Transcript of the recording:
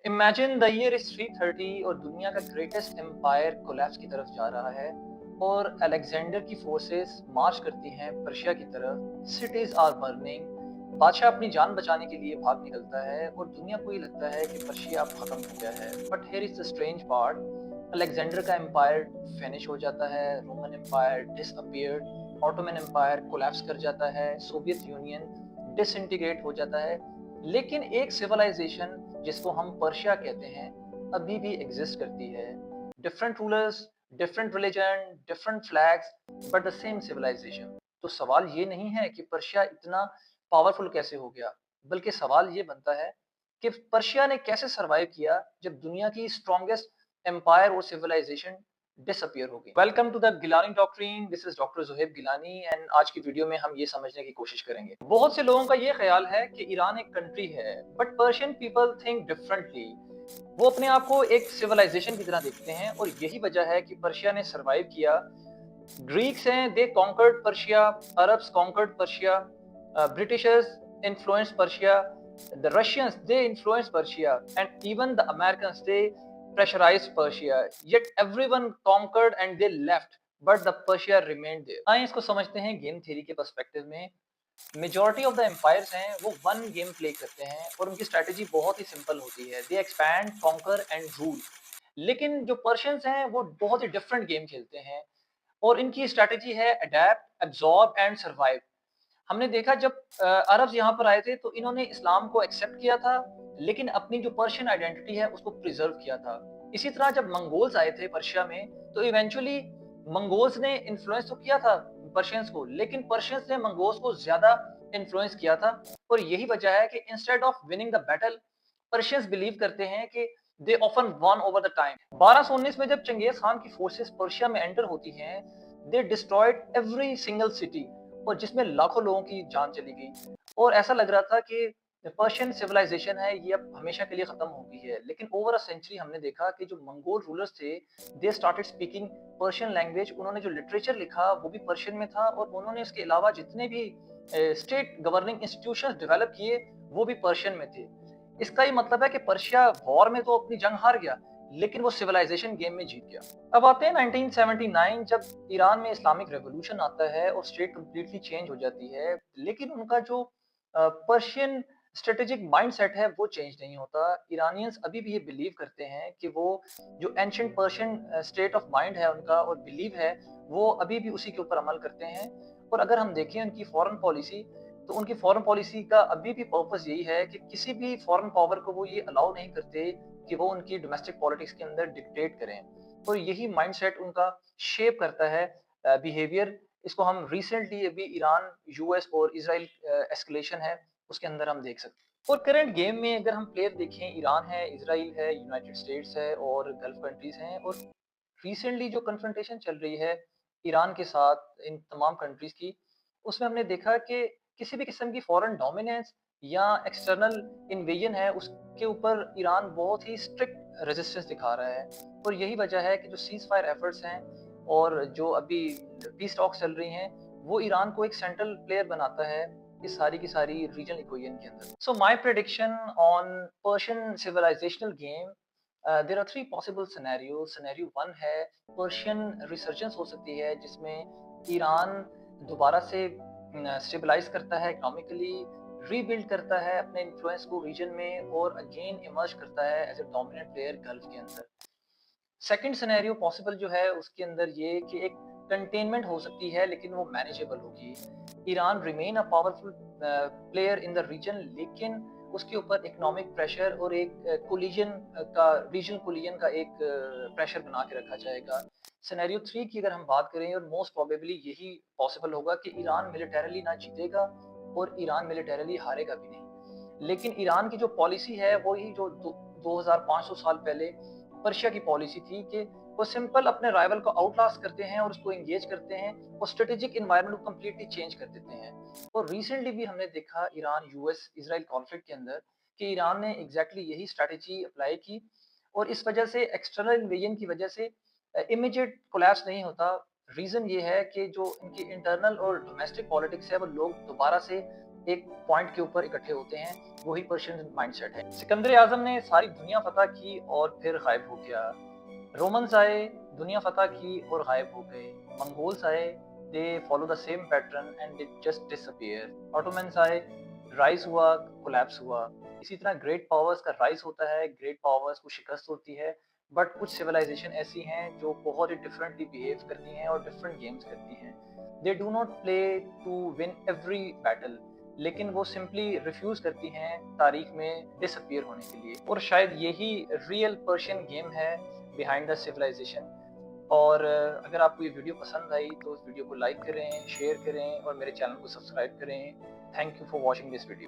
Imagine the year is 330 और दुनिया का ग्रेटेस्ट एम्पायर कोलैप्स की तरफ जा रहा है और अलेक्जेंडर की फोर्सेस मार्च करती हैं पर्शिया की तरफ। Cities are burning. बादशाह अपनी जान बचाने के लिए भाग निकलता है और दुनिया को ये लगता है कि पर्शिया अब खत्म हो गया है। But here is the strange part, Alexander का एम्पायर फिनिश हो जाता है, Roman empire disappeared, Ottoman empire collapse कर जाता है, सोवियत यूनियन डिसइंटीग्रेट हो जाता है। लेकिन एक सिविलाइजेशन जिसको हम पर्शिया कहते हैं अभी भी एग्जिस्ट करती है। Different rulers, different religion, different flags, but the same civilization. तो सवाल ये नहीं है कि पर्शिया इतना पावरफुल कैसे हो गया, बल्कि सवाल ये बनता है कि पर्शिया ने कैसे सरवाइव किया जब दुनिया की स्ट्रॉन्गेस्ट एम्पायर और सिविलाइजेशन डिसअपियर हो गई। Welcome to the Gilani doctrine, this is doctor Zuhaib Gilani and आज की वीडियो में हम ये समझने की कोशिश करेंगे। बहुत से लोगों का ये ख्याल है कि ईरान एक कंट्री है, but Persian people think differently. वो अपने आप को एक सिविलाइजेशन की तरह देखते हैं और यही वजह है कि पर्शिया ने सरवाइव किया। ग्रीक्स हैं, they conquered Persia, Arabs conquered Persia, Britishers influence Persia, the Russians they influenced Persia, and even the Americans they pressurized Persia, yet everyone conquered and they left, but the Persia remained there। आइए इसको समझते हैं game theory के perspective में। Majority of the empires हैं वो one game play करते हैं और उनकी स्ट्रेटेजी बहुत ही सिंपल होती है, दे एक्सपैंड, कॉन्कर एंड रूल। लेकिन जो पर्शियंस हैं वो बहुत ही डिफरेंट गेम खेलते हैं और इनकी स्ट्रेटेजी है अडेप्ट, एब्जॉर्ब एंड सर्वाइव। हमने देखा जब अरब्स यहाँ पर आए थे तो इन्होंने इस्लाम को एक्सेप्ट किया था, लेकिन अपनी जो पर्शियन आइडेंटिटी है उसको प्रिजर्व किया था। इसी तरह जब मंगोल्स आए थे पर्शिया में तो इवेंचुअली मंगोल्स ने इन्फ्लुएंस तो किया था पर्शियंस को, लेकिन पर्शियंस ने मंगोल्स को ज्यादा इन्फ्लुएंस किया था। और यही वजह है कि instead of winning the battle, Persians believe करते हैं कि they often one over the time. 1219 में जब चंगेज खान की फोर्सेस पर्शिया में एंटर होती हैं, they destroyed every single city और जिसमें लाखों लोगों की जान चली गई और ऐसा लग रहा था कि पर्शियन सिविलाइजेशन है ये अब हमेशा के लिए खत्म हो गई है। लेकिन ओवर अ सेंचुरी हमने देखा कि जो मंगोल रूलर्स थे they started speaking Persian language. उन्होंने जो लिटरेचर लिखा वो भी पर्शियन में था और उन्होंने इसके अलावा जितने भी स्टेट गवर्निंग इंस्टीट्यूशंस डेवलप किए वो भी पर्शियन में थे। इसका ये मतलब है कि पर्शिया वॉर में तो अपनी जंग हार गया, लेकिन वो सिविलाइजेशन गेम में जीत गया। अब आते हैं 1979, जब ईरान में इस्लामिक रेवोल्यूशन आता है और स्टेट कंप्लीटली चेंज हो जाती है, लेकिन उनका जो पर्शियन स्ट्रेटेजिक माइंडसेट है वो चेंज नहीं होता। ईरानियंस अभी भी ये बिलीव करते हैं कि वो जो ancient Persian state of mind है उनका और बिलीव है वो अभी भी उसी के ऊपर अमल करते हैं। और अगर हम देखें उनकी फॉरेन पॉलिसी, तो उनकी फॉरेन पॉलिसी का अभी भी पर्पस यही है कि किसी भी फॉरेन पावर को वो ये अलाउ नहीं करते कि वो उनकी डोमेस्टिक पॉलिटिक्स के अंदर डिक्टेट करें। और यही माइंडसेट उनका शेप करता है बिहेवियर। इसको हम रिसेंटली अभी ईरान, यूएस और इसराइल एस्केलेशन है उसके अंदर हम देख सकते हैं। और करंट गेम में अगर हम प्लेयर देखें, ईरान है, इसराइल है, यूनाइटेड स्टेट्स है और गल्फ कंट्रीज हैं। और रिसेंटली जो कन्फ्रंटेशन चल रही है ईरान के साथ इन तमाम कंट्रीज की, उसमें हमने देखा कि किसी भी किस्म की फॉरेन डोमिनेंस या एक्सटर्नल इन्वेजन है उसके ऊपर ईरान बहुत ही स्ट्रिक्ट रेजिस्टेंस दिखा रहा है। और यही वजह है कि जो सीज फायर एफर्ट्स हैं और जो अभी पीस टॉक्स चल रही हैं वो ईरान को एक सेंट्रल प्लेयर बनाता है इस सारी की सारी रीजनल इक्वेशन के अंदर। So my prediction on Persian civilizational game, there are three possible scenario. Scenario one है पर्शियन रिसर्जेंस हो सकती है जिसमें ईरान दोबारा से स्टेबलाइज करता है इकोनॉमिकली, रीबिल्ड करता है अपने इन्फ्लुएंस को रीजन में और अगेन इमर्ज करता है as a dominant player Gulf के अंदर। सेकंड सिनेरियो पॉसिबल जो है उसके अंदर ये कि एक कंटेनमेंट हो सकती है लेकिन वो मैनेजेबल होगी। Iran remain a powerful player in the region, लेकिन उसके ऊपर इकोनॉमिक प्रेशर और एक कोलिजन का, रीजनल कोलिजन का एक प्रेशर बना के रखा जाएगा। सिनेरियो थ्री की अगर हम बात करें, और मोस्ट प्रोबेबली यही पॉसिबल होगा कि ईरान मिलिटरीली ना जीतेगा और ईरान मिलिटरीली हारेगा भी नहीं। लेकिन ईरान की जो पॉलिसी है वो ही जो 2500 साल पहले पर्शिया की पॉलिसी थी कि वो सिंपल अपने राइवल को आउटलास्ट करते हैं और उसको एंगेज करते हैं और स्ट्रेटेजिक एनवायरनमेंट को कंप्लीटली चेंज कर देते हैं। और रिसेंटली भी हमने देखा ईरान यूएस इसराइल कॉन्फ्लिक्ट के अंदर कि ईरान ने एग्जैक्टली यही स्ट्रेटेजी अप्लाई की और इस वजह से एक्सटर्नल इन्वेजन की वजह से इमीडिएट कोलैप्स नहीं होता। रीजन ये है कि जो इनकी इंटरनल और डोमेस्टिक पॉलिटिक्स है वो लोग दोबारा से ایک پوائنٹ کے اوپر اکٹھے ہوتے ہیں، وہی پرشین مائنڈ سیٹ ہے۔ سکندر اعظم نے ساری دنیا فتح کی اور پھر غائب ہو گیا۔ رومنز آئے، دنیا فتح کی اور غائب ہو گئے۔ منگولز آئے، they follow the same pattern and they just disappear. Ottomans آئے، رائز ہوا، کولیپس ہوا۔ اسی طرح گریٹ پاورز کا رائز ہوتا ہے، گریٹ پاورز کو شکست ہوتی ہے، بٹ کچھ سویلائزیشن ایسی ہیں جو بہت ہی ڈفرینٹلی بیہیو کرتی ہیں اور ڈفرینٹ گیمز کرتی ہیں۔ They do not play to win every battle, لیکن وہ سمپلی ریفیوز کرتی ہیں تاریخ میں ڈس اپیئر ہونے کے لیے، اور شاید یہی ریئل پرشین گیم ہے بیہائنڈ دا سویلائزیشن۔ اور اگر آپ کو یہ ویڈیو پسند آئی تو اس ویڈیو کو لائک کریں، شیئر کریں اور میرے چینل کو سبسکرائب کریں۔ Thank you for watching this video.